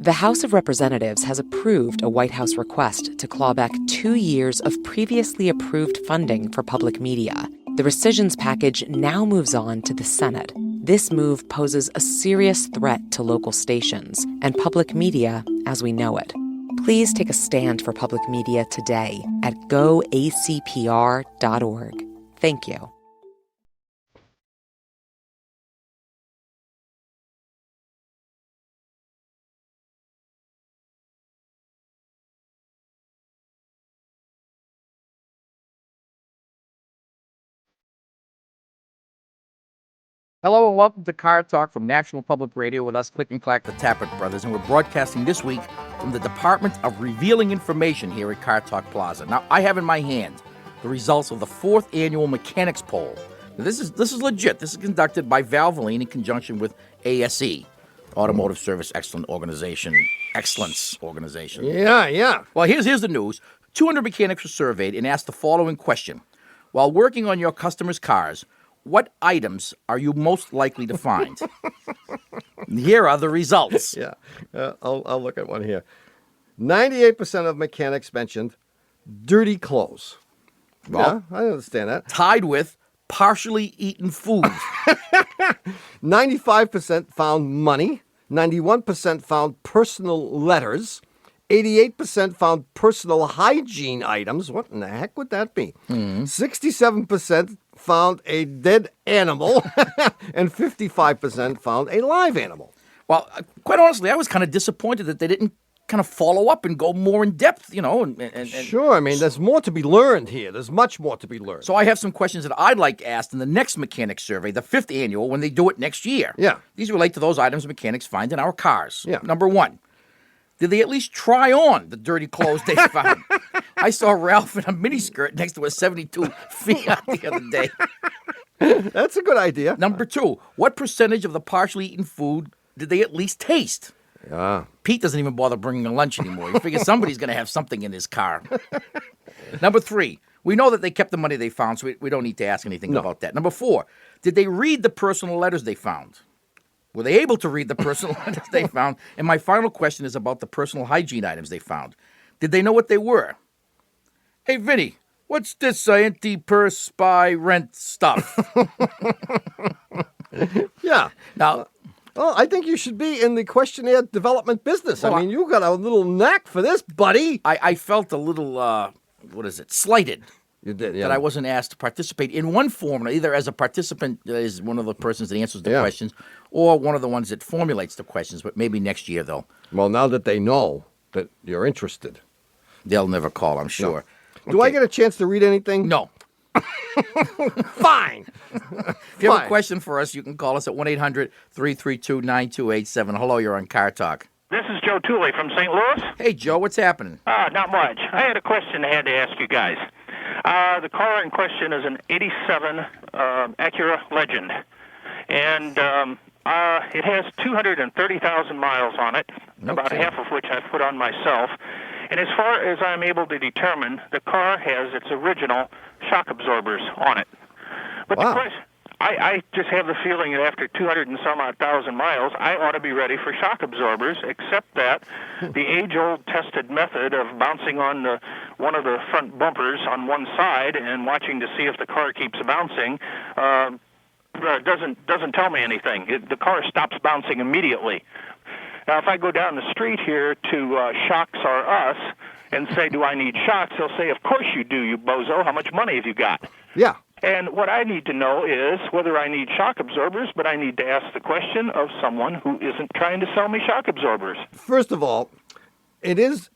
The House of Representatives has approved a White House request to claw back 2 years of previously approved funding for public media. The rescissions package now moves on to the Senate. This move poses a serious threat to local stations and public media as we know it. Please take a stand for public media today at goacpr.org. Thank you. Hello and welcome to Car Talk from National Public Radio with us, Click and Clack, the Tappert Brothers, and we're broadcasting this week from the Department of Revealing Information here at Car Talk Plaza. Now, I have in my hand the results of the 4th Annual Mechanics Poll. Now, this is legit. This is conducted by Valvoline in conjunction with ASE, Automotive Service Excellence Organization. Yeah. Well, here's the news. 200 mechanics were surveyed and asked the following question. While working on your customers' cars, what items are you most likely to find? Here are the results. Yeah, I'll look at one here. 98% of mechanics mentioned dirty clothes. Well, yeah, I understand that. Tied with partially eaten food. 95% found money. 91% found personal letters. 88% found personal hygiene items. What in the heck would that be? 67% found a dead animal, and 55% found a live animal. Well, quite honestly, I was kind of disappointed that they didn't kind of follow up and go more in depth, you know. Sure, I mean, there's more to be learned here. There's much more to be learned. So I have some questions that I'd like asked in the next mechanics survey, the 5th annual, when they do it next year. Yeah. These relate to those items mechanics find in our cars. Yeah. Number 1. Did they at least try on the dirty clothes they found? I saw Ralph in a miniskirt next to a 72 Fiat the other day. That's a good idea. Number 2, what percentage of the partially eaten food did they at least taste? Yeah. Pete doesn't even bother bringing a lunch anymore. He figures somebody's going to have something in his car. Number 3, we know that they kept the money they found, so we don't need to ask anything about that. Number 4, did they read the personal letters they found? Were they able to read the personal letters they found? And my final question is about the personal hygiene items they found. Did they know what they were? Hey, Vinny, what's this anti-perspirant stuff? Yeah. Now, well, I think you should be in the questionnaire development business. Well, I mean, you got a little knack for this, buddy. I felt a little, slighted. You did, yeah. That I wasn't asked to participate in one form, either as a participant as one of the persons that answers the questions, or one of the ones that formulates the questions, but maybe next year, though. Well, now that they know that you're interested. They'll never call, I'm sure. No. Do I get a chance to read anything? No. Fine. If you have a question for us, you can call us at 1-800-332-9287. Hello, you're on Car Talk. This is Joe Tooley from St. Louis. Hey, Joe, what's happening? Not much. I had a question I had to ask you guys. The car in question is an 87 Acura Legend, and it has 230,000 miles on it, about half of which I've put on myself. And as far as I'm able to determine, the car has its original shock absorbers on it. But the question, I just have the feeling that after 200 and some odd thousand miles, I ought to be ready for shock absorbers, except that the age-old tested method of bouncing on one of the front bumpers on one side and watching to see if the car keeps bouncing doesn't tell me anything. The car stops bouncing immediately. Now, if I go down the street here to Shocks R Us and say, do I need shocks, they'll say, of course you do, you bozo. How much money have you got? Yeah. And what I need to know is whether I need shock absorbers, but I need to ask the question of someone who isn't trying to sell me shock absorbers. First of all, it is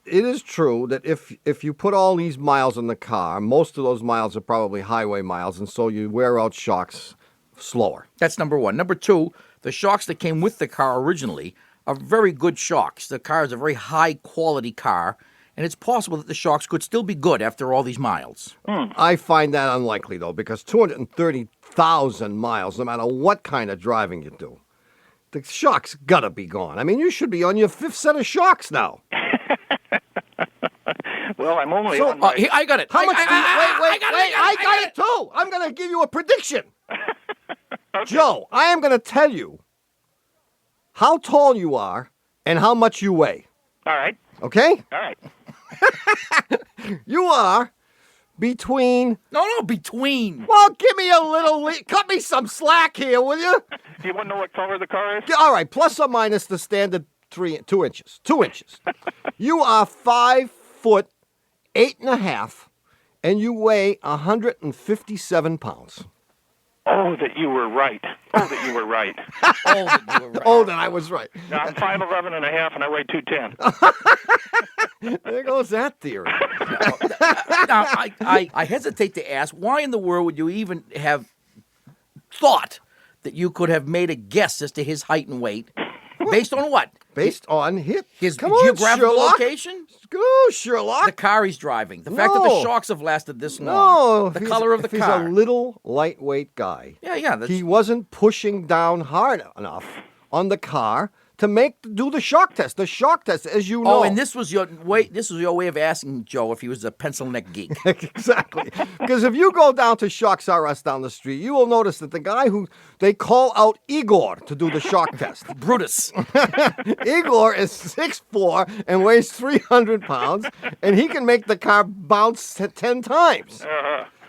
true that if you put all these miles in the car, most of those miles are probably highway miles, and so you wear out shocks slower. That's number 1. Number 2, the shocks that came with the car originally are very good shocks. The car is a very high-quality car, and it's possible that the shocks could still be good after all these miles. I find that unlikely, though, because 230,000 miles, no matter what kind of driving you do, the shocks gotta be gone. I mean, you should be on your 5th set of shocks now. Well, I'm only on my... I got it. How much? Wait, I got it too. I'm going to give you a prediction. Okay. Joe, I am going to tell you how tall you are and how much you weigh. All right. Okay? All right. You are between... No, between. Well, give me a little... Cut me some slack here, will you? Do you want to know what color the car is? All right, plus or minus the standard 2 inches. 2 inches. You are 5 foot 8.5, and you weigh 157 pounds. Oh, that you were right. Oh, that you were right. Oh, that you were right. Oh, then I was right. Now, I'm 5'11 and a half, and I weigh 210. There goes that theory. Now, I hesitate to ask, why in the world would you even have thought that you could have made a guess as to his height and weight? Based on what? Based on his Come on, geographical Sherlock. location? Go, Sherlock. The car he's driving. The fact that the No. shocks have lasted this No, long. The if color of the he's car. a little lightweight guy. Yeah, that's... He wasn't pushing down hard enough on the car to do the shock test. The shock test, as you know. Oh, and this was your way of asking Joe if he was a pencil neck geek. Exactly. Because if you go down to Shocks R Us down the street, you will notice that the guy who they call out Igor to do the shock test. Brutus. Igor is 6'4" and weighs 300 pounds, and he can make the car bounce 10 times.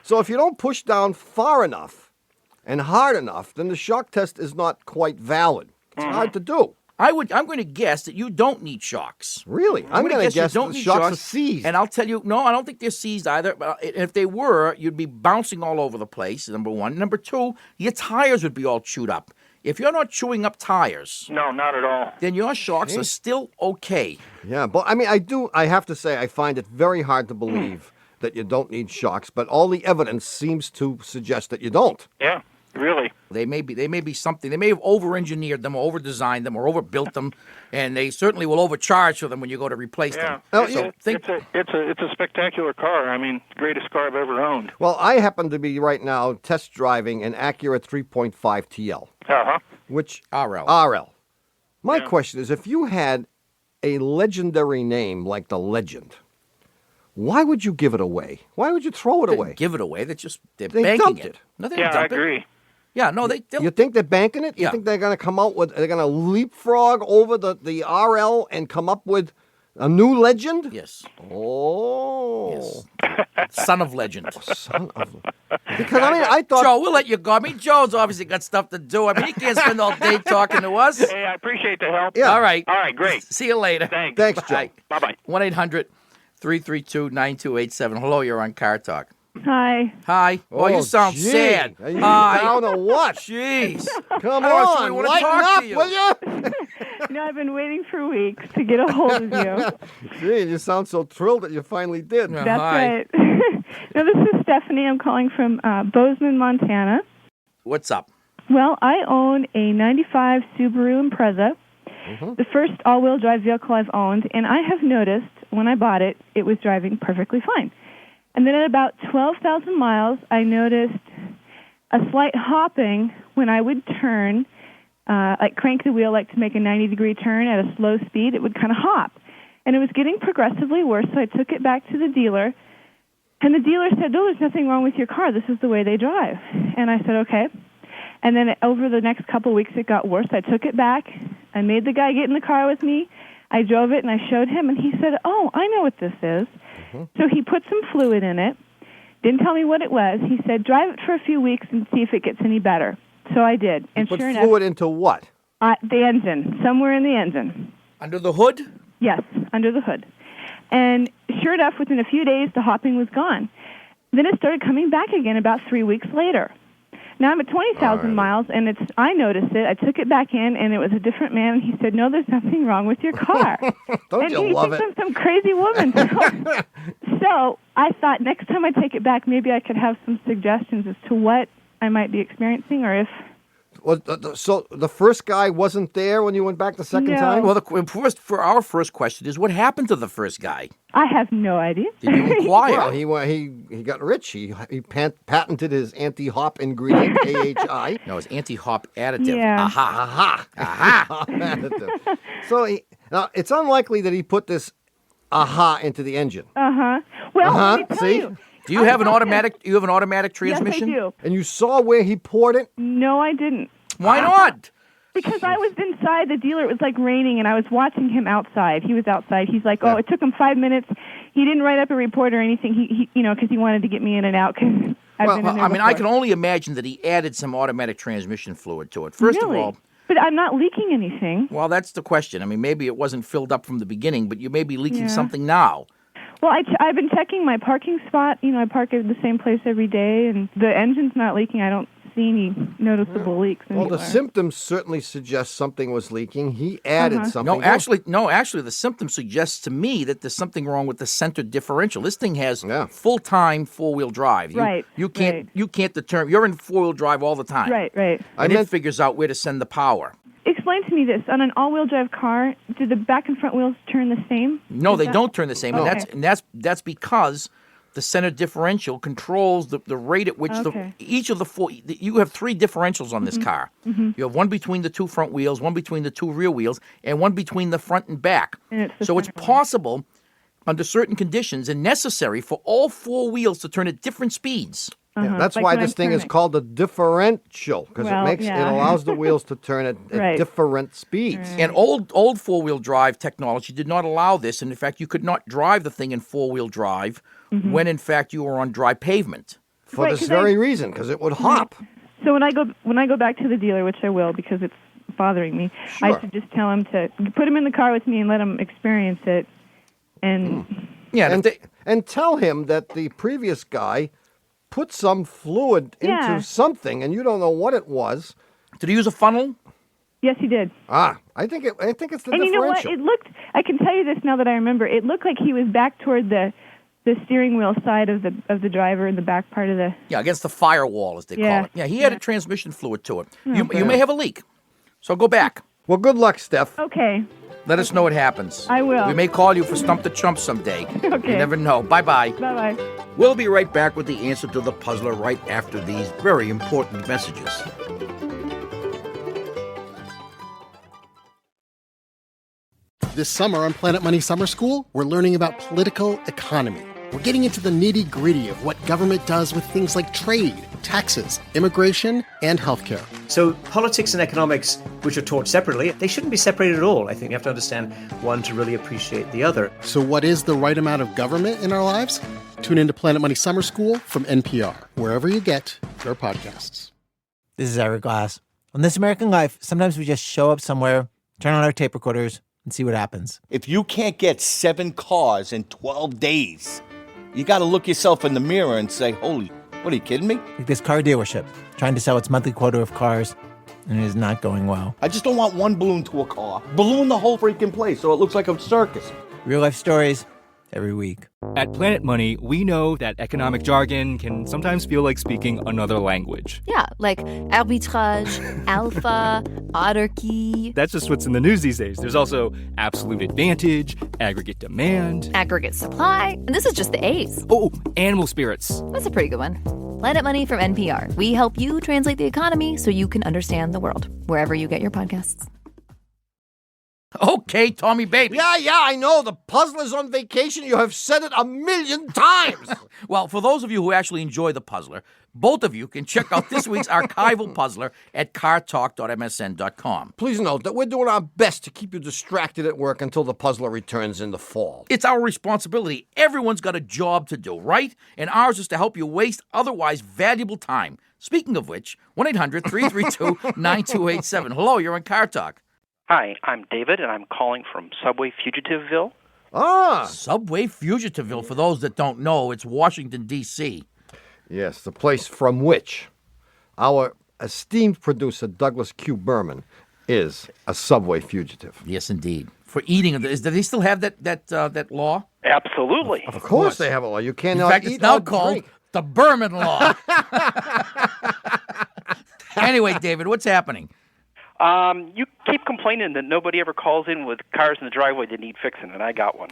So if you don't push down far enough and hard enough, then the shock test is not quite valid. It's hard to do. I'm going to guess that you don't need shocks. Really? I'm going to guess you don't the need shocks are seized. And I'll tell you, no, I don't think they're seized either. But if they were, you'd be bouncing all over the place, number one. Number two, your tires would be all chewed up. If you're not chewing up tires, No, not at all. then your shocks are still okay. Yeah, but I mean, I have to say, I find it very hard to believe that you don't need shocks, but all the evidence seems to suggest that you don't. Yeah, really. They may be something. They may have over-engineered them or over-designed them or overbuilt them, and they certainly will overcharge for them when you go to replace Yeah. them. Oh, It's a spectacular car. I mean, greatest car I've ever owned. Well, I happen to be right now test driving an Acura 3.5 TL, Uh-huh. which RL. My question is, if you had a legendary name like the Legend, why would you give it away? Why would you throw it They away? didn't give it away. They're banking dumped it. it. No, they didn't Yeah, I dump it. agree. Yeah, no, they'll You think they're banking it? You Yeah. think they're going to come out with, they're going to leapfrog over the RL and come up with a new Legend? Yes. Oh. Yes. Son of legend. Son of... Because, I mean, I thought... Joe, we'll let you go. I mean, Joe's obviously got stuff to do. I mean, he can't spend all day talking to us. Hey, I appreciate the help. Yeah. All right. All right, great. See you later. Thanks. Thanks, Joe. Bye. Bye-bye. 1-800-332-9287. Hello, you're on Car Talk. Hi. Hi. Oh, you sound gee. sad. Are you Hi. down or what? Jeez. Come I don't on, really wanna lighten talk up, to you. will you? You know, I've been waiting for weeks to get a hold of you. Gee, you sound so thrilled that you finally did. Yeah. That's Hi. right. No, this is Stephanie. I'm calling from Bozeman, Montana. What's up? Well, I own a 95 Subaru Impreza, the first all-wheel drive vehicle I've owned, and I have noticed when I bought it, it was driving perfectly fine. And then at about 12,000 miles, I noticed a slight hopping when I would turn, like crank the wheel like to make a 90-degree turn at a slow speed. It would kind of hop. And it was getting progressively worse, so I took it back to the dealer. And the dealer said, no, there's nothing wrong with your car. This is the way they drive. And I said, okay. And then over the next couple of weeks, it got worse. I took it back. I made the guy get in the car with me. I drove it, and I showed him, and he said, oh, I know what this is. So he put some fluid in it, didn't tell me what it was. He said, drive it for a few weeks and see if it gets any better. So I did. And Put sure fluid enough, into what? the engine, somewhere in the engine. Under the hood? Yes, under the hood. And sure enough, within a few days, the hopping was gone. Then it started coming back again about 3 weeks later. Now I'm at 20,000 miles, and I noticed it. I took it back in, and it was a different man, and he said, no, there's nothing wrong with your car. Don't and you he love thinks it? I'm some crazy woman. So I thought next time I take it back, maybe I could have some suggestions as to what I might be experiencing, or if... Well, so the first guy wasn't there when you went back the second No. time? Well, our first question is, what happened to the first guy? I have no idea. Did you inquire? Well, he got rich. He patented his anti-hop ingredient, AHI. No, it's anti-hop additive. Yeah. Aha. Aha. So now it's unlikely that he put this aha into the engine. Well, let me tell See? you. Do you have an automatic? You have an automatic transmission? Yes, I do. And you saw where he poured it? No, I didn't. Why not? Because I was inside the dealer. It was like raining, and I was watching him outside. He was outside. He's like, it took him 5 minutes. He didn't write up a report or anything. He because he wanted to get me in and out. I can only imagine that he added some automatic transmission fluid to it. First of all, but I'm not leaking anything. Well, that's the question. I mean, maybe it wasn't filled up from the beginning, but you may be leaking something now. Well, I've been checking my parking spot. I park at the same place every day, and the engine's not leaking. I don't see any noticeable leaks anywhere. Well, the symptoms certainly suggest something was leaking. He added something. No, actually, the symptom suggests to me that there's something wrong with the center differential. This thing has full-time four-wheel drive. You can't determine. You're in four-wheel drive all the time. Right. And it figures out where to send the power. Explain to me this. On an all-wheel drive car, do the back and front wheels turn the same? No, they don't turn the same. Okay. And that's because the center differential controls the rate at which each of the four. You have three differentials on this car. Mm-hmm. You have one between the two front wheels, one between the two rear wheels, and one between the front and back. So it's possible, under certain conditions, and necessary for all four wheels to turn at different speeds. Yeah, that's why this thing is called a differential, because it allows the wheels to turn at different speeds. And old four-wheel drive technology did not allow this, and in fact, you could not drive the thing in four-wheel drive when in fact you were on dry pavement. For this very reason, because it would hop. So when I go back to the dealer, which I will because it's bothering me, I should just tell him to put him in the car with me and let him experience it, and and tell him that the previous guy put some fluid into something, and you don't know what it was. Did he use a funnel? Yes, he did. I think it's the differential. And you know what? It looked. I can tell you this now that I remember. It looked like he was back toward the steering wheel side of the driver in the back part of the. Yeah, against the firewall, as they call it. Yeah, he added transmission fluid to it. You may have a leak, so go back. Well, good luck, Steph. Okay. Let us know what happens. I will. We may call you for Stump the Chump someday. Okay. You never know. Bye-bye. Bye-bye. We'll be right back with the answer to the puzzler right after these very important messages. This summer on Planet Money Summer School, we're learning about political economy. We're getting into the nitty-gritty of what government does with things like trade, taxes, immigration, and healthcare. So politics and economics, which are taught separately, they shouldn't be separated at all. I think you have to understand one to really appreciate the other. So what is the right amount of government in our lives? Tune into Planet Money Summer School from NPR, wherever you get your podcasts. This is Eric Glass. On This American Life, sometimes we just show up somewhere, turn on our tape recorders, and see what happens. If you can't get 7 cars in 12 days, you got to look yourself in the mirror and say, holy, what are you kidding me? Like this car dealership, trying to sell its monthly quota of cars, and it is not going well. I just don't want one balloon to a car. Balloon the whole freaking place so it looks like a circus. Real life stories every week. At Planet Money, we know that economic jargon can sometimes feel like speaking another language. Yeah, like arbitrage, alpha, autarky. That's just what's in the news these days. There's also absolute advantage, aggregate demand, aggregate supply, and this is just the A's. Oh, animal spirits. That's a pretty good one. Planet Money from NPR. We help you translate the economy so you can understand the world, wherever you get your podcasts. Okay, Tommy baby. Yeah, I know. The puzzler's on vacation. You have said it 1,000,000 times. Well, for those of you who actually enjoy the puzzler, both of you can check out this week's archival puzzler at cartalk.msn.com. Please note that we're doing our best to keep you distracted at work until the puzzler returns in the fall. It's our responsibility. Everyone's got a job to do, right? And ours is to help you waste otherwise valuable time. Speaking of which, 1-800-332-9287. Hello, you're on Car Talk. Hi, I'm David, and I'm calling from Subway Fugitiveville. Subway Fugitiveville, for those that don't know, it's Washington, D.C. Yes, the place from which our esteemed producer, Douglas Q. Berman, is a Subway fugitive. Yes, indeed. For eating, do they still have that law? Absolutely. Of course they have a law. You cannot In fact, eat it's now or called drink. the Berman Law. Anyway, David, what's happening? You keep complaining that nobody ever calls in with cars in the driveway that need fixing, and I got one.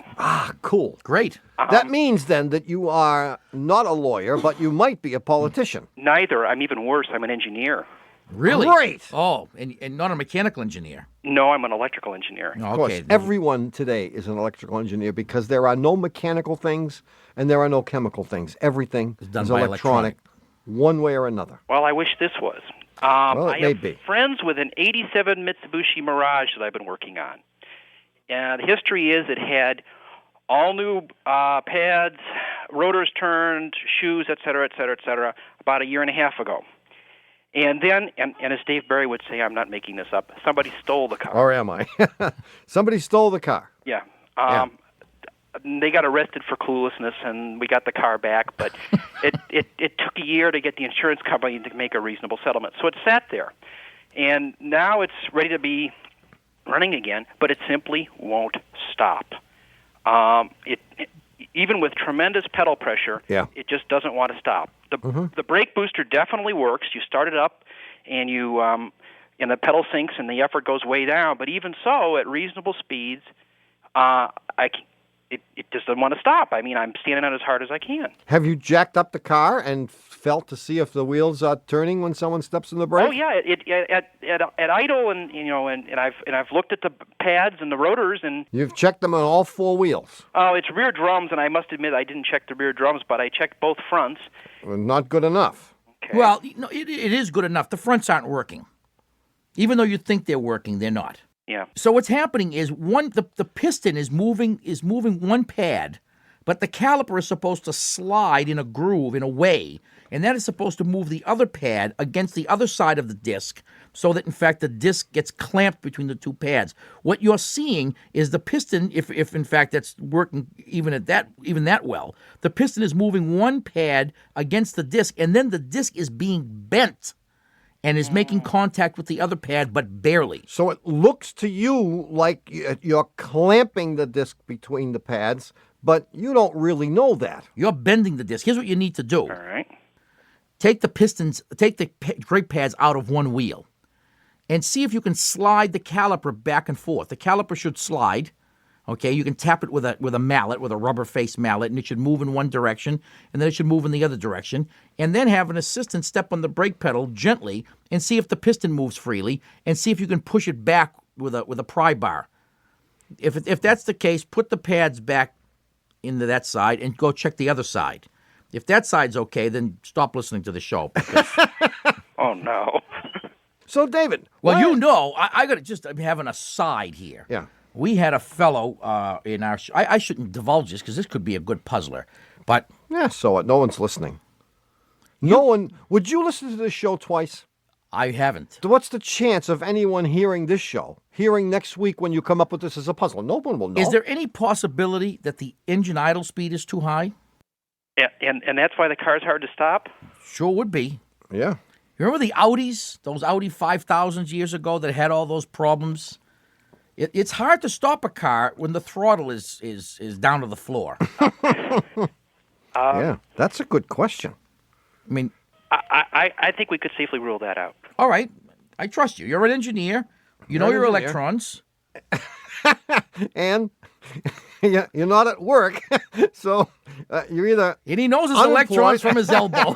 Cool. Great. That means, then, that you are not a lawyer, but you might be a politician. Neither. I'm even worse. I'm an engineer. Really? Great. Oh, and not a mechanical engineer. No, I'm an electrical engineer. Of course, everyone today is an electrical engineer because there are no mechanical things and there are no chemical things. Everything is done by electronic, one way or another. Well, I wish this was. Well, it I may have be. friends with an 87 Mitsubishi Mirage that I've been working on. And the history is it had all new pads, rotors turned, shoes, et cetera, about a year and a half ago. And then, and as Dave Barry would say, I'm not making this up, somebody stole the car. Or am I? Somebody stole the car. Yeah. Yeah. They got arrested for cluelessness, and we got the car back. But it took a year to get the insurance company to make a reasonable settlement. So it sat there. And now it's ready to be running again, but it simply won't stop. Even with tremendous pedal pressure, it just doesn't want to stop. The brake booster definitely works. You start it up, and and the pedal sinks, and the effort goes way down. But even so, at reasonable speeds, it just doesn't want to stop. I mean, I'm standing on as hard as I can. Have you jacked up the car and felt to see if the wheels are turning when someone steps on the brake? Oh yeah, at idle, and I've looked at the pads and the rotors, and You've checked them on all four wheels. oh, it's rear drums, and I must admit I didn't check the rear drums, but I checked both fronts. Well, not good enough. Okay. Well, it is good enough. The fronts aren't working. Even though you think they're working, they're not. Yeah. So what's happening is the piston is moving one pad, but the caliper is supposed to slide in a groove in a way, and that is supposed to move the other pad against the other side of the disc, so that in fact the disc gets clamped between the two pads. What you're seeing is the piston, if in fact that's working even that well, the piston is moving one pad against the disc, and then the disc is being bent and is making contact with the other pad, but barely. So it looks to you like you're clamping the disc between the pads, but you don't really know that. You're bending the disc. Here's what you need to do. All right. Take the brake pads out of one wheel and see if you can slide the caliper back and forth. The caliper should slide. Okay, you can tap it with a mallet, with a rubber face mallet, and it should move in one direction, and then it should move in the other direction. And then have an assistant step on the brake pedal gently and see if the piston moves freely, and see if you can push it back with a pry bar. If that's the case, put the pads back into that side and go check the other side. If that side's okay, then stop listening to the show. Oh no. So David, well, I got to just have an aside here. Yeah. We had a fellow in our show. I shouldn't divulge this because this could be a good puzzler, but so what? No one's listening. No one. Would you listen to this show twice? I haven't. What's the chance of anyone hearing this show, hearing next week when you come up with this as a puzzle? No one will know. Is there any possibility that the engine idle speed is too high? Yeah, and that's why the car's hard to stop? Sure would be. Yeah. You remember the Audis, those Audi 5000s years ago that had all those problems? It's hard to stop a car when the throttle is down to the floor. Yeah, that's a good question. I mean, I think we could safely rule that out. All right, I trust you. You're an engineer. You know your electrons. And you're not at work, so you're either and he knows his unemployed. electrons from his elbow.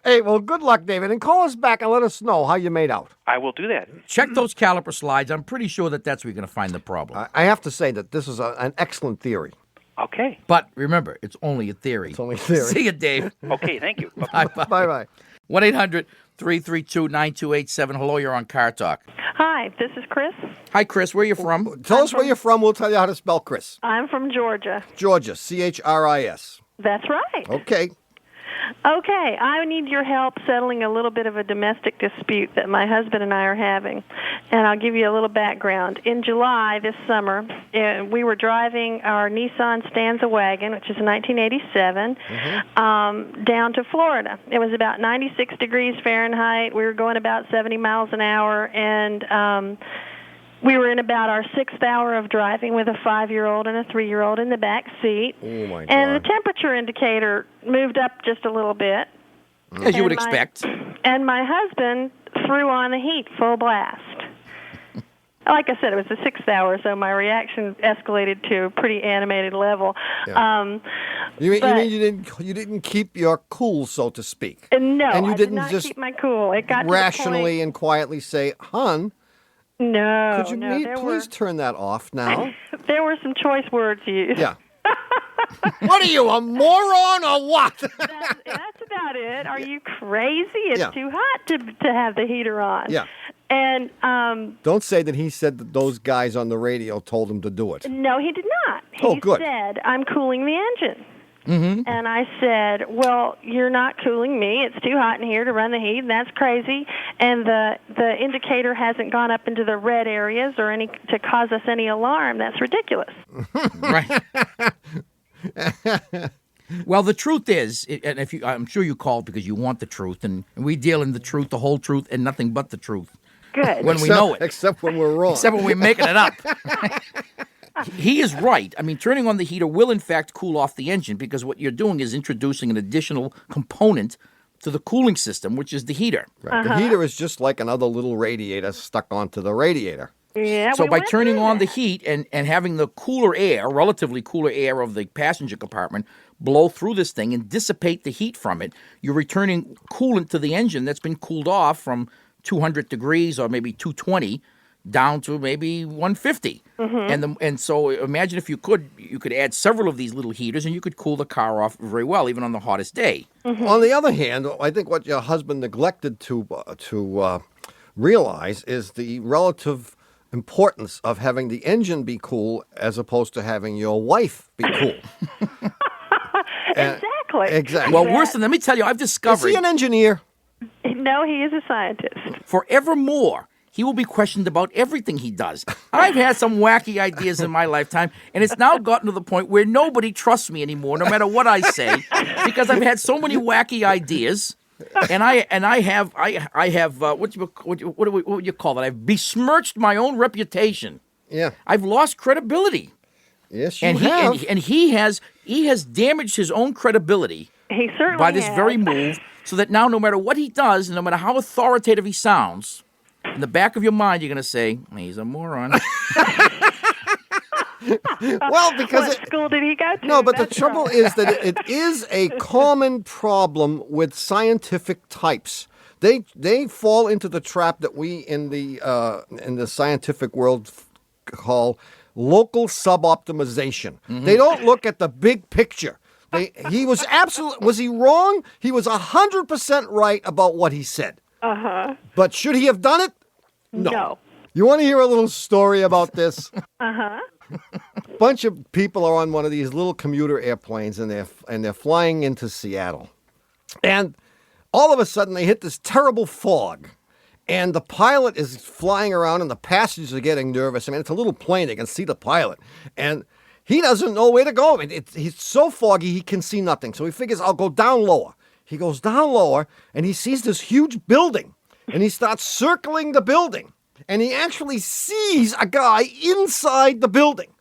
Hey, well, good luck, David, and call us back and let us know how you made out. I will do that. Check those caliper slides. I'm pretty sure that's where you're going to find the problem. I have to say that this is an excellent theory. Okay. But remember, it's only a theory. It's only a theory. See you, Dave. Okay, thank you. Bye-bye. 1-800-332-9287. Hello, you're on Car Talk. Hi, this is Chris. Hi, Chris. Where are you from? Tell us where you're from. We'll tell you how to spell Chris. I'm from Georgia. Georgia, C-H-R-I-S. That's right. Okay. Okay, I need your help settling a little bit of a domestic dispute that my husband and I are having. And I'll give you a little background. In July this summer, we were driving our Nissan Stanza wagon, which is a 1987, down to Florida. It was about 96 degrees Fahrenheit. We were going about 70 miles an hour, and we were in about our 6th hour of driving with a 5-year-old and a 3-year-old in the back seat. Oh, my God. And the temperature indicator moved up just a little bit. As you would expect. And my husband threw on the heat full blast. Like I said, it was the 6th hour, so my reaction escalated to a pretty animated level. Yeah. You mean you didn't keep your cool, so to speak? No, and you I didn't did not just keep my cool. It got rationally to the point, and quietly say, "Hon, no, could you no, please turn that off now?" There were some choice words used. Yeah. What are you, a moron or what? That's about it. Are you crazy? It's Yeah. too hot to have the heater on. Yeah. And Don't say that he said that those guys on the radio told him to do it. no, he did not. Oh, He good. said, I'm cooling the engine. Mm-hmm. And I said, well, you're not cooling me. It's too hot in here to run the heat, and that's crazy. And the indicator hasn't gone up into the red areas or any to cause us any alarm. That's ridiculous. Right. Well, the truth is, and I'm sure you called because you want the truth, and we deal in the truth, the whole truth, and nothing but the truth. Good. When we know it. Except when we're wrong. Except when we're making it up. He is right. I mean, turning on the heater will, in fact, cool off the engine because what you're doing is introducing an additional component to the cooling system, which is the heater. Right. The heater is just like another little radiator stuck onto the radiator. Yeah. So by turning on the heat and having the cooler air, relatively cooler air of the passenger compartment, blow through this thing and dissipate the heat from it, you're returning coolant to the engine that's been cooled off from 200 degrees or maybe 220 down to maybe 150. Mm-hmm. And so imagine if you could add several of these little heaters and you could cool the car off very well, even on the hottest day. Mm-hmm. On the other hand, I think what your husband neglected to realize is the relative importance of having the engine be cool as opposed to having your wife be cool. Exactly. Well, worse than, let me tell you, I've discovered... Is he an engineer? No, he is a scientist. Forevermore, he will be questioned about everything he does. I've had some wacky ideas in my lifetime, and it's now gotten to the point where nobody trusts me anymore, no matter what I say, because I've had so many wacky ideas, and I have what do you call it? I've besmirched my own reputation. Yeah, I've lost credibility. Yes, you and have. He has damaged his own credibility. He certainly by this has. very move, so that now no matter what he does, no matter how authoritative he sounds, in the back of your mind you're going to say, he's a moron. Well, because what school did he go to? No, but the That's trouble right. is that it is a common problem with scientific types. They fall into the trap that we in the scientific world call local suboptimization. Mm-hmm. They don't look at the big picture. Was he wrong? He was 100% right about what he said. Uh-huh. But should he have done it? No. You want to hear a little story about this? Uh-huh. Bunch of people are on one of these little commuter airplanes and they're flying into Seattle. And all of a sudden they hit this terrible fog. And the pilot is flying around and the passengers are getting nervous. I mean, it's a little plane. They can see the pilot. And he doesn't know where to go. He's so foggy he can see nothing. So he figures, I'll go down lower. He goes down lower and he sees this huge building. And he starts circling the building. And he actually sees a guy inside the building.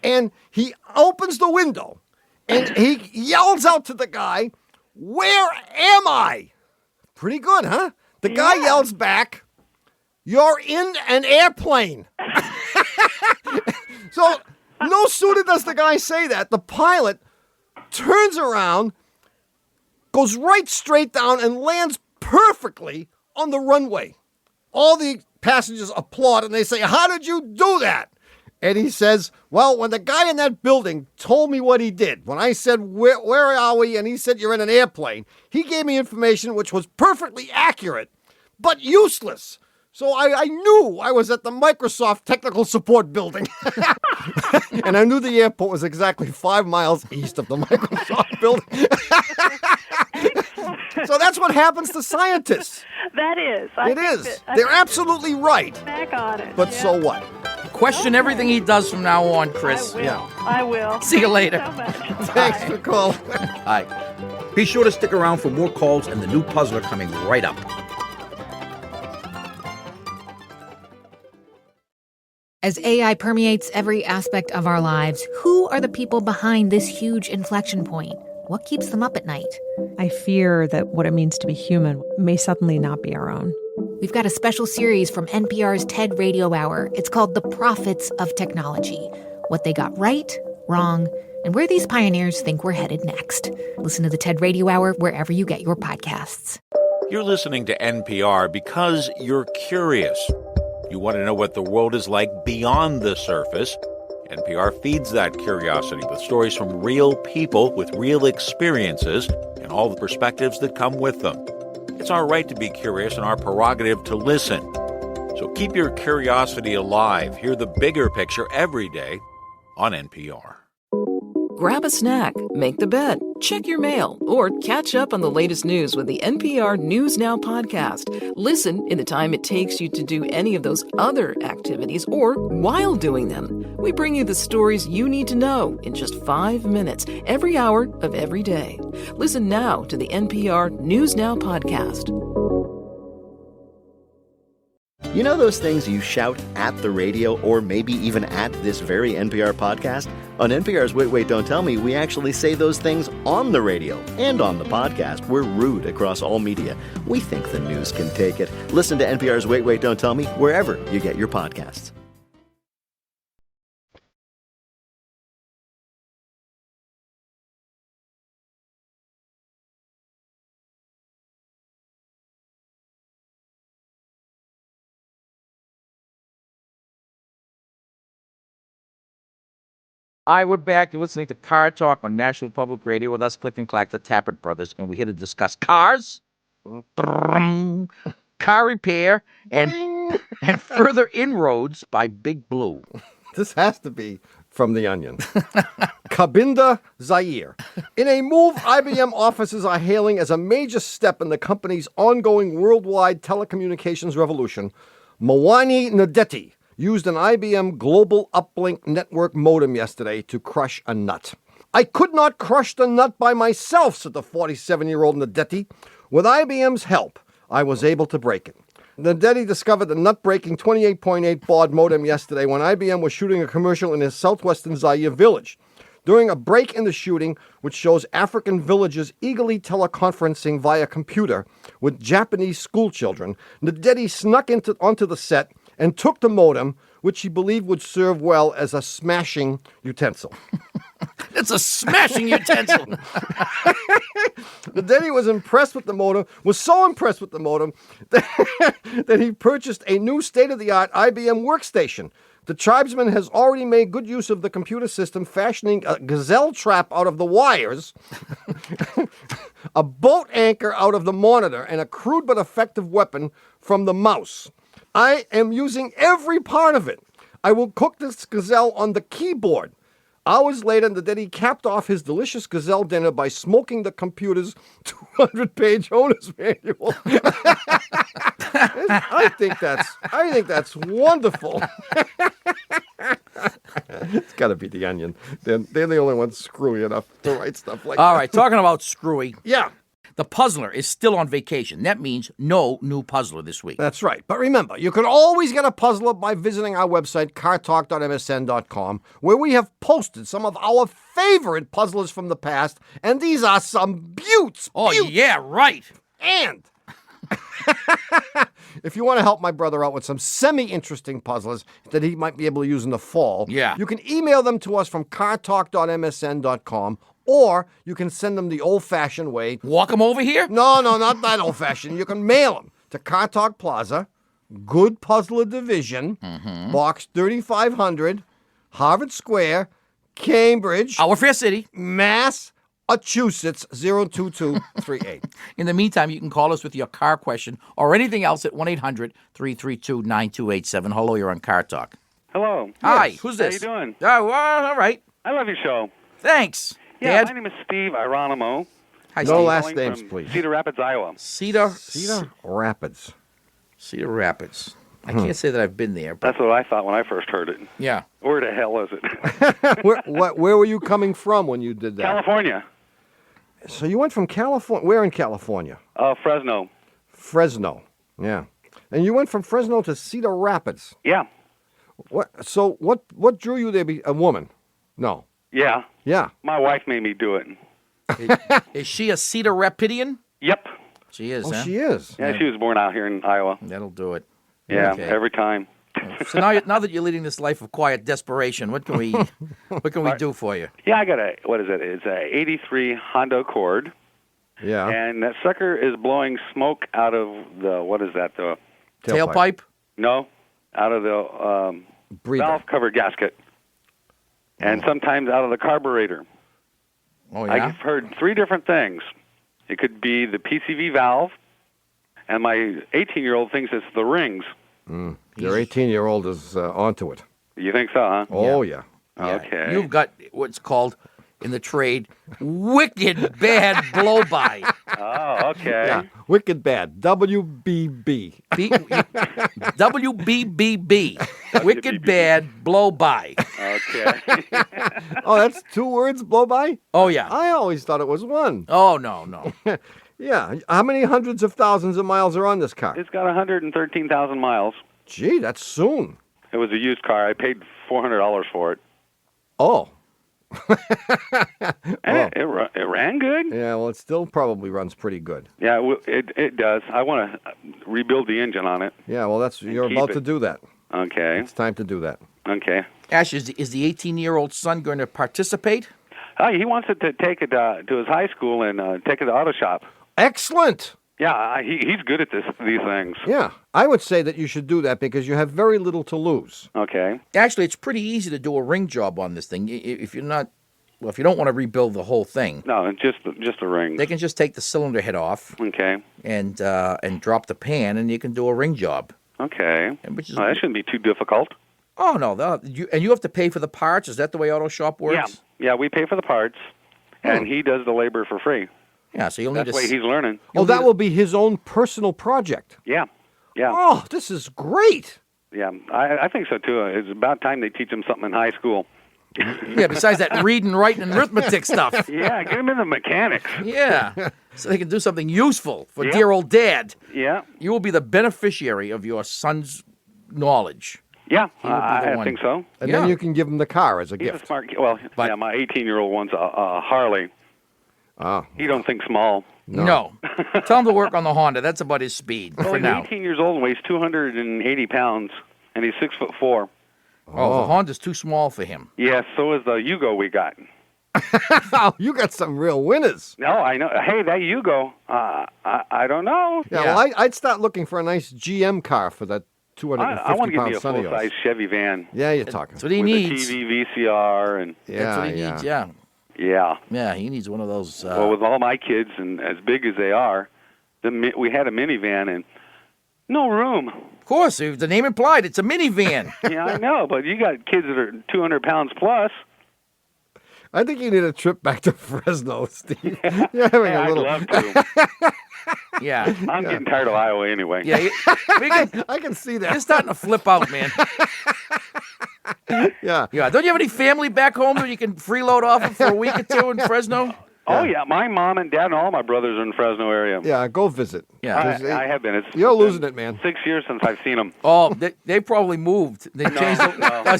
And he opens the window and he yells out to the guy, "Where am I?" Pretty good, huh? The guy yells back, "You're in an airplane." So no sooner does the guy say that, the pilot turns around, goes right straight down and lands perfectly on the runway. All the passengers applaud and they say, "How did you do that?" And he says, "Well, when the guy in that building told me what he did, when I said, where are we? And he said, you're in an airplane, he gave me information which was perfectly accurate, but useless. So I knew I was at the Microsoft Technical Support Building." And I knew the airport was exactly 5 miles east of the Microsoft Building. So that's what happens to scientists. That is. It is. They're absolutely right. Back on it. But so what? Question everything he does from now on, Chris. I will. See you later. Thanks for calling. Hi. Be sure to stick around for more calls and the new puzzler coming right up. As AI permeates every aspect of our lives, who are the people behind this huge inflection point? What keeps them up at night? I fear that what it means to be human may suddenly not be our own. We've got a special series from NPR's TED Radio Hour. It's called The Prophets of Technology. What they got right, wrong, and where these pioneers think we're headed next. Listen to the TED Radio Hour wherever you get your podcasts. You're listening to NPR because you're curious. You want to know what the world is like beyond the surface, NPR feeds that curiosity with stories from real people with real experiences and all the perspectives that come with them. It's our right to be curious and our prerogative to listen. So keep your curiosity alive. Hear the bigger picture every day on NPR. Grab a snack, make the bed, check your mail, or catch up on the latest news with the NPR News Now podcast. Listen in the time it takes you to do any of those other activities or while doing them. We bring you the stories you need to know in just 5 minutes every hour of every day. Listen now to the NPR News Now podcast. You know those things you shout at the radio or maybe even at this very NPR podcast? On NPR's Wait, Wait, Don't Tell Me, we actually say those things on the radio and on the podcast. We're rude across all media. We think the news can take it. Listen to NPR's Wait, Wait, Don't Tell Me wherever you get your podcasts. All right, we're back. You're listening to Car Talk on National Public Radio with us, Click and Clack, the Tappert Brothers, and we're here to discuss cars, car repair, and further inroads by Big Blue. This has to be from The Onion. Kabinda Zaire. In a move IBM offices are hailing as a major step in the company's ongoing worldwide telecommunications revolution, Mawani Nadetti used an IBM Global Uplink Network modem yesterday to crush a nut. I could not crush the nut by myself, said the 47-year-old Nadetti. With IBM's help, I was able to break it. Nadetti discovered the nut-breaking 28.8 baud modem yesterday when IBM was shooting a commercial in his southwestern Zaire village. During a break in the shooting, which shows African villagers eagerly teleconferencing via computer with Japanese schoolchildren, Nadetti snuck onto the set and took the modem, which he believed would serve well as a smashing utensil. It's a smashing utensil. Nadetti was impressed with the modem, was so impressed with the modem that he purchased a new state-of-the-art IBM workstation. The tribesman has already made good use of the computer system, fashioning a gazelle trap out of the wires, a boat anchor out of the monitor, and a crude but effective weapon from the mouse. I am using every part of it. I will cook this gazelle on the keyboard. Hours later, Nadetti capped off his delicious gazelle dinner by smoking the computer's 200-page owner's manual. I think that's wonderful. It's got to be The Onion. They're the only ones screwy enough to write stuff like that. All right, talking about screwy. Yeah. The puzzler is still on vacation. That means no new puzzler this week. That's right. But remember, you can always get a puzzler by visiting our website, cartalk.msn.com, where we have posted some of our favorite puzzlers from the past, and these are some beauts. Oh, yeah, right. And if you want to help my brother out with some semi-interesting puzzlers that he might be able to use in the fall, you can email them to us from cartalk.msn.com, or you can send them the old-fashioned way. Walk them over here? No, not that old-fashioned. You can mail them to Car Talk Plaza, Good Puzzler Division, Box 3500, Harvard Square, Cambridge. Our fair city. Massachusetts 02238. In the meantime, you can call us with your car question or anything else at 1-800-332-9287. Hello, you're on Car Talk. Hello. Hi, who's this? How you doing? Oh, well, all right. I love your show. Thanks. Yeah, Dad? my name is Steve Ironimo. Hi, no Steve. last names, please. Cedar Rapids, Iowa. Cedar Rapids. Cedar Rapids. I can't say that I've been there. But That's what I thought when I first heard it. yeah. Where the hell is it? Where were you coming from when you did that? California. So you went from California. Where in California? Fresno. Fresno. Yeah. And you went from Fresno to Cedar Rapids. Yeah. What drew you there? A woman? No. Yeah. Yeah. My wife made me do it. Is she a Cedar Rapidian? Yep. She is, Oh, huh? she is. Yeah, she was born out here in Iowa. That'll do it. Yeah, Okay. every time. So now that you're leading this life of quiet desperation, what can we do for you? Yeah, I got it's a 83 Honda Accord. Yeah. And that sucker is blowing smoke out of the, what is that? The tailpipe? No, out of the valve cover gasket. and sometimes out of the carburetor. Oh, yeah? I've heard 3 different things. It could be the PCV valve, and my 18-year-old thinks it's the rings. Your 18-year-old is onto it. You think so, huh? Oh, yeah. Okay. You've got what's called, in the trade, wicked bad blow-by. Oh, okay. Yeah. Wicked bad. WBB. WBBB. Wicked bad blow-by. Okay. Oh, that's 2 words, blow by? Oh, yeah. I always thought it was 1. Oh, no. Yeah. How many hundreds of thousands of miles are on this car? It's got 113,000 miles. Gee, that's soon. It was a used car. I paid $400 for it. Oh. And it ran good. Yeah, well, it still probably runs pretty good. Yeah, it does. I want to rebuild the engine on it. Yeah, well, you're keep about it. to do that. Okay. It's time to do that. Okay. Ash, is the 18-year-old son going to participate? He wants it to take it to his high school and take it to auto shop. Excellent. Yeah, he's good at these things. Yeah, I would say that you should do that because you have very little to lose. Okay. Actually, it's pretty easy to do a ring job on this thing. If you don't want to rebuild the whole thing. No, just the ring. They can just take the cylinder head off. Okay. And drop the pan, and you can do a ring job. Okay. Which is, that shouldn't be too difficult. Oh, no. You have to pay for the parts? Is that the way auto shop works? Yeah, we pay for the parts, and he does the labor for free. Yeah, so you'll need That's the way he's learning. Oh, that will be his own personal project. Yeah. Oh, this is great. Yeah, I think so, too. It's about time they teach him something in high school. Yeah, besides that reading, writing, and arithmetic stuff. Yeah, get him into mechanics. Yeah, so they can do something useful for dear old dad. Yeah. You will be the beneficiary of your son's knowledge. Yeah, He will be the I one. think so. And then you can give him the car as a He's gift. a smart kid. Well, yeah, my 18-year-old wants a Harley. He don't think small. No. Tell him to work on the Honda. That's about his speed Well, for he's now. 18 years old and weighs 280 pounds, and he's 6'4". Oh, the Honda's too small for him. Yeah, so is the Yugo we got. You got some real winners. No, I know. Hey, that Yugo, I don't know. Yeah, well, I'd start looking for a nice GM car for that 250 I want to give me pound a son of yours. full-size Chevy van. Yeah, you're talking. That's what he with needs. a TV, VCR, and That's what he needs, yeah. Yeah. Yeah, he needs one of those. Well, with all my kids and as big as they are, we had a minivan and no room. Of course, if the name implied, it's a minivan. Yeah, I know, but you got kids that are 200 pounds plus. I think you need a trip back to Fresno, Steve. You're having a little. I'd love to. Yeah. I'm getting tired of Iowa anyway. Yeah, I can see that. You're starting to flip out, man. Yeah. Yeah. Don't you have any family back home that you can freeload off of for a week or two in Fresno? Oh, yeah. My mom and dad and all my brothers are in Fresno area. Yeah, go visit. Yeah. I have been. You're losing it, man. 6 years since I've seen them. Oh, they probably moved. They changed.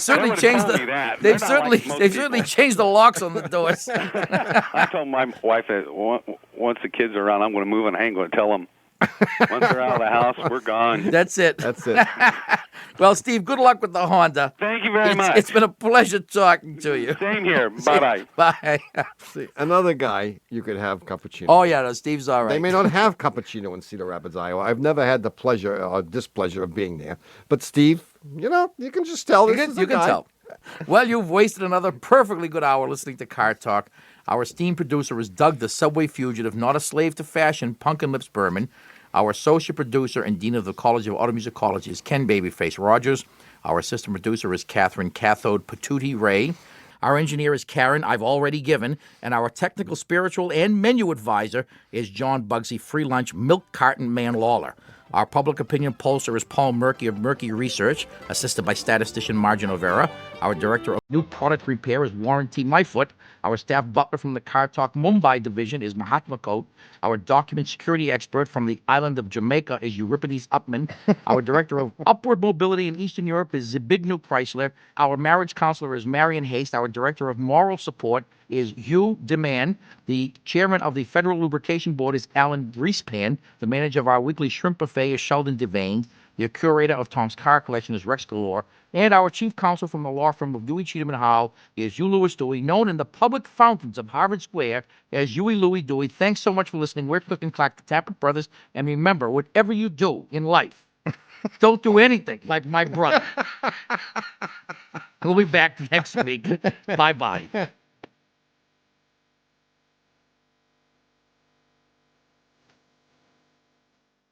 Certainly They changed wouldn't tell me that. They've They're not certainly like most they've certainly changed the locks on the doors. I told my wife that once the kids are around, I'm going to move, and I ain't going to tell them. Once they're out of the house, we're gone. That's it. That's it. Well, Steve, good luck with the Honda. Thank you very much. It's been a pleasure talking to you. Same here. Bye-bye. Bye. See, another guy you could have cappuccino. Oh, yeah, no, Steve's all right. They may not have cappuccino in Cedar Rapids, Iowa. I've never had the pleasure or displeasure of being there. But Steve, you can just tell this is a You can guy. tell. Well, you've wasted another perfectly good hour listening to Car Talk. Our esteemed producer is Doug, the Subway fugitive, not a slave to fashion, Pumpkin Lips Berman. Our associate producer and dean of the College of Automusicology is Ken Babyface Rogers. Our assistant producer is Catherine Cathode Patootie Ray. Our engineer is Karen, I've already given. And our technical, spiritual, and menu advisor is John Bugsy Free Lunch Milk Carton Man Lawler. Our public opinion pollster is Paul Murky of Murky Research, assisted by statistician Margin O'Vera. Our director of new product repair is Warren T. Myfoot. Our staff butler from the Car Talk Mumbai division is Mahatma Kote. Our document security expert from the island of Jamaica is Euripides Upman. Our director of upward mobility in Eastern Europe is Zbigniew Chrysler. Our marriage counselor is Marion Haste. Our director of moral support is Hugh DeMann. The chairman of the Federal Lubrication Board is Alan Greaspan. The manager of our weekly shrimp buffet is Sheldon Devane. The curator of Tom's Car Collection is Rex Galore. And our chief counsel from the law firm of Dewey, Cheatham & Howell is Hugh Lewis Dewey, known in the public fountains of Harvard Square as Huey Louie Dewey. Thanks so much for listening. We're Click and Clack, the Tappet Brothers. And remember, whatever you do in life, don't do anything like my brother. We'll be back next week. Bye-bye.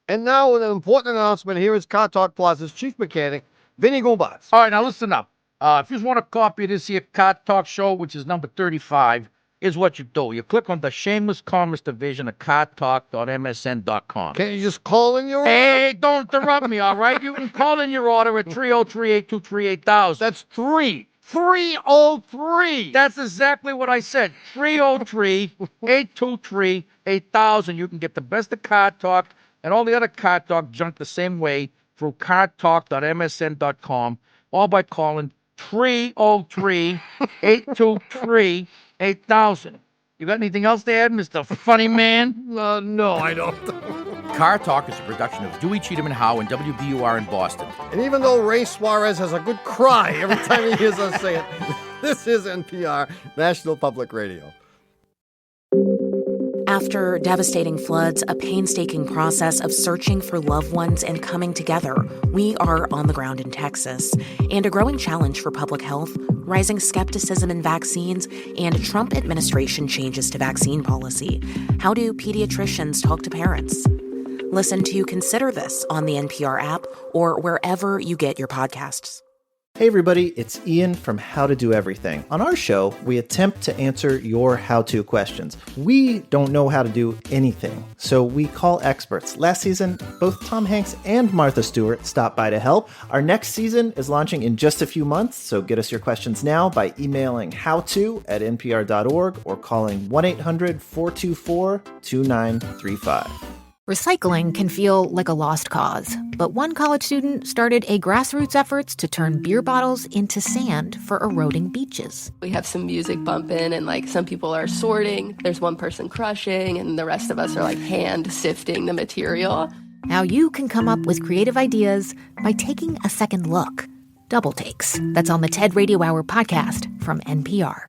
And now an important announcement. Here is Car Talk Plaza's chief mechanic, Vinny Gumbaz. All right, now listen up. If you just want a copy of this here Car Talk show, which is number 35, is what you do. You click on the Shameless Commerce division of cartalk.msn.com. Can't you just call in your order? Hey, don't interrupt me, all right? You can call in your order at 303-823-8000. That's 303. That's exactly what I said. 303-823-8000. You can get the best of Car Talk and all the other Car Talk junk the same way through cartalk.msn.com or by calling 303-823-8000. You got anything else to add, Mr. Funny Man? No, I don't. Car Talk is a production of Dewey, Cheatham and Howe and WBUR in Boston. And even though Ray Suarez has a good cry every time he hears us say it, this is NPR, National Public Radio. After devastating floods, a painstaking process of searching for loved ones and coming together, we are on the ground in Texas. And a growing challenge for public health, rising skepticism in vaccines, and Trump administration changes to vaccine policy. How do pediatricians talk to parents? Listen to Consider This on the NPR app or wherever you get your podcasts. Hey everybody, it's Ian from How to Do Everything. On our show, we attempt to answer your how-to questions. We don't know how to do anything, so we call experts. Last season, both Tom Hanks and Martha Stewart stopped by to help. Our next season is launching in just a few months, so get us your questions now by emailing howto@npr.org or calling 1-800-424-2935. Recycling can feel like a lost cause, but one college student started a grassroots efforts to turn beer bottles into sand for eroding beaches. We have some music bumping and some people are sorting. There's one person crushing and the rest of us are hand sifting the material. How you can come up with creative ideas by taking a second look. Double Takes. That's on the TED Radio Hour podcast from NPR.